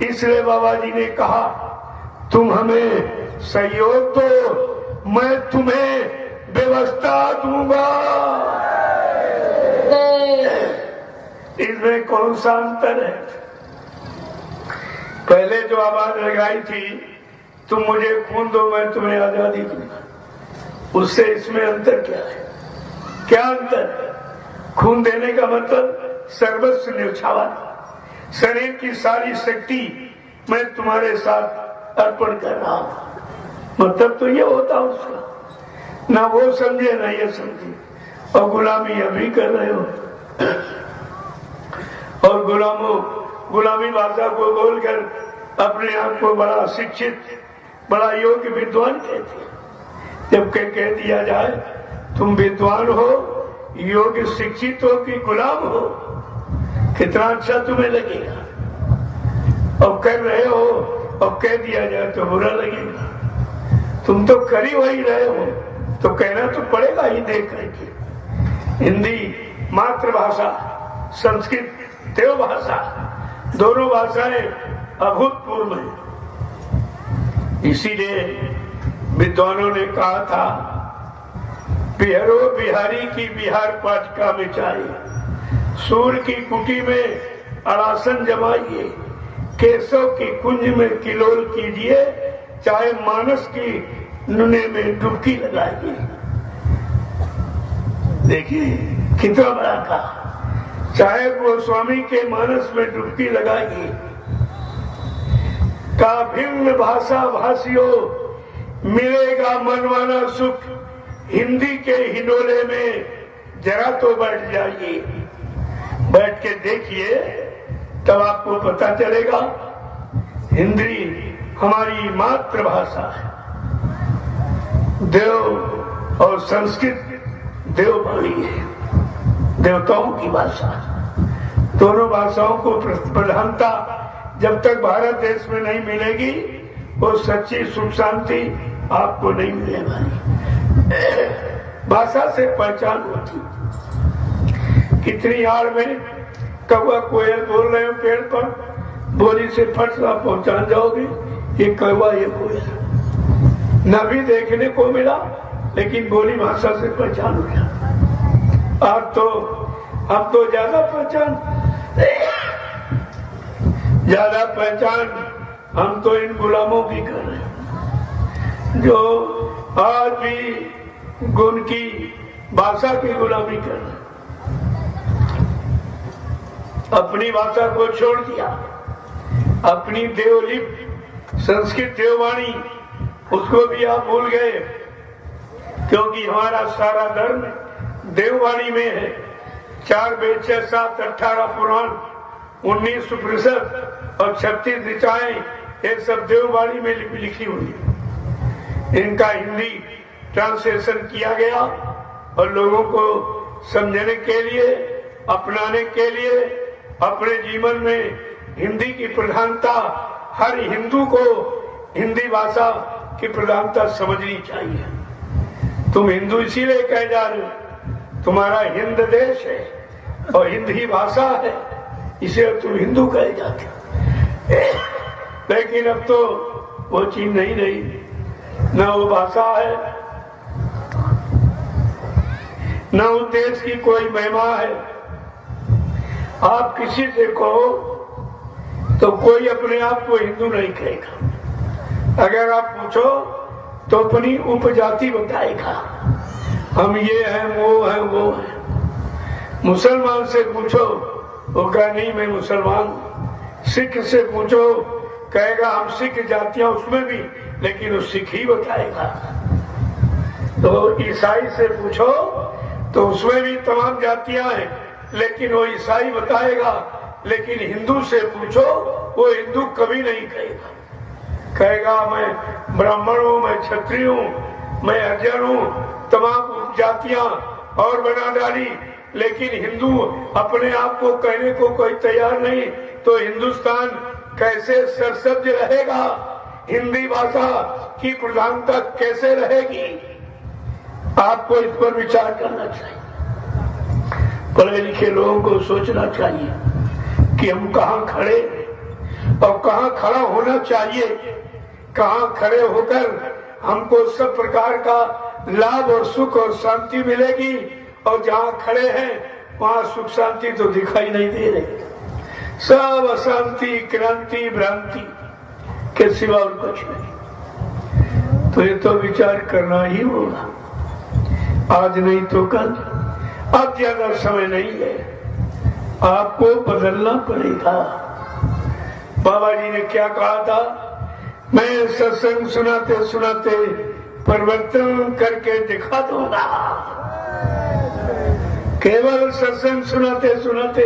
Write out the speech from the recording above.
इसलिए बाबा जी ने कहा तुम हमें सहयोग दो, मैं तुम्हें व्यवस्था दूंगा। इसमें कौन सा अंतर है? पहले जो आवाज लगाई थी तुम मुझे खून दो मैं तुम्हें आजादी दूंगा, उससे इसमें अंतर क्या है? क्या अंतर है? खून देने का मतलब सर्वस्व न्यौछावर, शरीर की सारी शक्ति मैं तुम्हारे साथ अर्पण कर रहा हूं, मतलब तो ये होता उसका। ना वो समझे ना ये समझे, और गुलामी अभी कर रहे हो। और गुलामी भाषा को बोलकर अपने आप को बड़ा शिक्षित, बड़ा योग्य विद्वान कहते हैं। जब कह दिया जाए तुम विद्वान हो, योग्य शिक्षित हो कि गुलाम हो, कितना अच्छा तुम्हें लगेगा। और कर रहे हो और कह दिया जाए तो बुरा लगेगा। तुम तो कर ही वही रहे हो, तो कहना तो पड़ेगा ही देख करके। हिंदी मातृभाषा, संस्कृत देवभाषा, दोनों भाषाएं अभूतपूर्व है। इसीलिए विद्वानों ने कहा था बिहारो बिहारी की बिहार पाटका मिटाई, सूर की कुटी में अड़ासन जमाइए, केशव की कुंज में किलोल कीजिए, चाहे मानस की नुने में डुबकी लगाइए। देखिए कितना बड़ा कहा, चाहे गोस्वामी के मानस में डुबकी लगाइए। का भिन्न भाषा भाषियों मिलेगा मनवाना सुख, हिंदी के हिंडोले में जरा तो बैठ जाइए। बैठ के देखिए तब आपको पता चलेगा हिंदी हमारी मातृभाषा है। देव और संस्कृत देववाणी है, देवताओं की भाषा। दोनों भाषाओं को प्रधानता जब तक भारत देश में नहीं मिलेगी वो सच्ची सुख शांति आपको नहीं मिलने वाली। भाषा से पहचान होती। कितनी आड़ में कौवा कोयल बोल रहे हो पेड़ पर, बोली से फट सा पहचान जाओगे ये कौवा ये कोयल। न भी देखने को मिला लेकिन बोली भाषा से पहचान हो गया। अब तो ज्यादा पहचान हम तो इन गुलामों की कर रहे हैं जो आज भी गुण की भाषा की गुलामी कर रहे हैं। अपनी भाषा को छोड़ दिया, अपनी देवलिपि संस्कृत देववाणी उसको भी आप भूल गए, क्योंकि हमारा सारा धर्म देववाणी में है। 4 वेद 6 7 18 पुराण 19 उपनिषद और 36 ऋचाएं, ये सब देववाणी में लिखी हुई। इनका हिंदी ट्रांसलेशन किया गया और लोगों को समझने के लिए, अपनाने के लिए, अपने जीवन में हिंदी की प्रधानता, हर हिंदू को हिंदी भाषा की प्रधानता समझनी चाहिए। तुम हिंदू इसीलिए कह जा रहे हो, तुम्हारा हिंद देश है और हिंदी भाषा है, इसे तुम हिंदू कहे जाते हो। लेकिन अब तो वो चीज नहीं रही, न वो भाषा है, न उस देश की कोई महिमा है। आप किसी से कहो तो कोई अपने आप को हिंदू नहीं कहेगा। अगर आप पूछो तो अपनी उपजाति बताएगा, हम ये हैं वो हैं वो हैं। मुसलमान से पूछो वो कहे नहीं मैं मुसलमान। सिख से पूछो कहेगा हम सिख जातियां उसमें भी, लेकिन वो सिख ही बताएगा। तो ईसाई से पूछो तो उसमें भी तमाम जातियां हैं, लेकिन वो ईसाई बताएगा। लेकिन हिंदू से पूछो वो हिंदू कभी नहीं कहेगा। कहेगा मैं ब्राह्मण हूँ, मैं क्षत्रिय हूँ, मैं हरिजन हूँ, तमाम जातियां और बना डाली, लेकिन हिंदू अपने आप को कहने को कोई तैयार नहीं। तो हिंदुस्तान कैसे सरसब्ज रहेगा? हिंदी भाषा की प्रधानता कैसे रहेगी? आपको इस पर विचार करना चाहिए। पढ़े लिखे लोगों को सोचना चाहिए कि हम कहाँ खड़े, और कहाँ खड़ा होना चाहिए, कहाँ खड़े होकर हमको सब प्रकार का लाभ और सुख और शांति मिलेगी, और जहाँ खड़े हैं वहाँ सुख शांति तो दिखाई नहीं दे रही। सब अशांति, क्रांति, भ्रांति के सिवा और कुछ नहीं। तो ये तो विचार करना ही होगा, आज नहीं तो कल। अब ज्यादा समय नहीं है, आपको बदलना पड़ेगा। बाबा जी ने क्या कहा था, मैं सत्संग सुनाते सुनाते परिवर्तन करके दिखा दूंगा। केवल सत्संग सुनाते सुनाते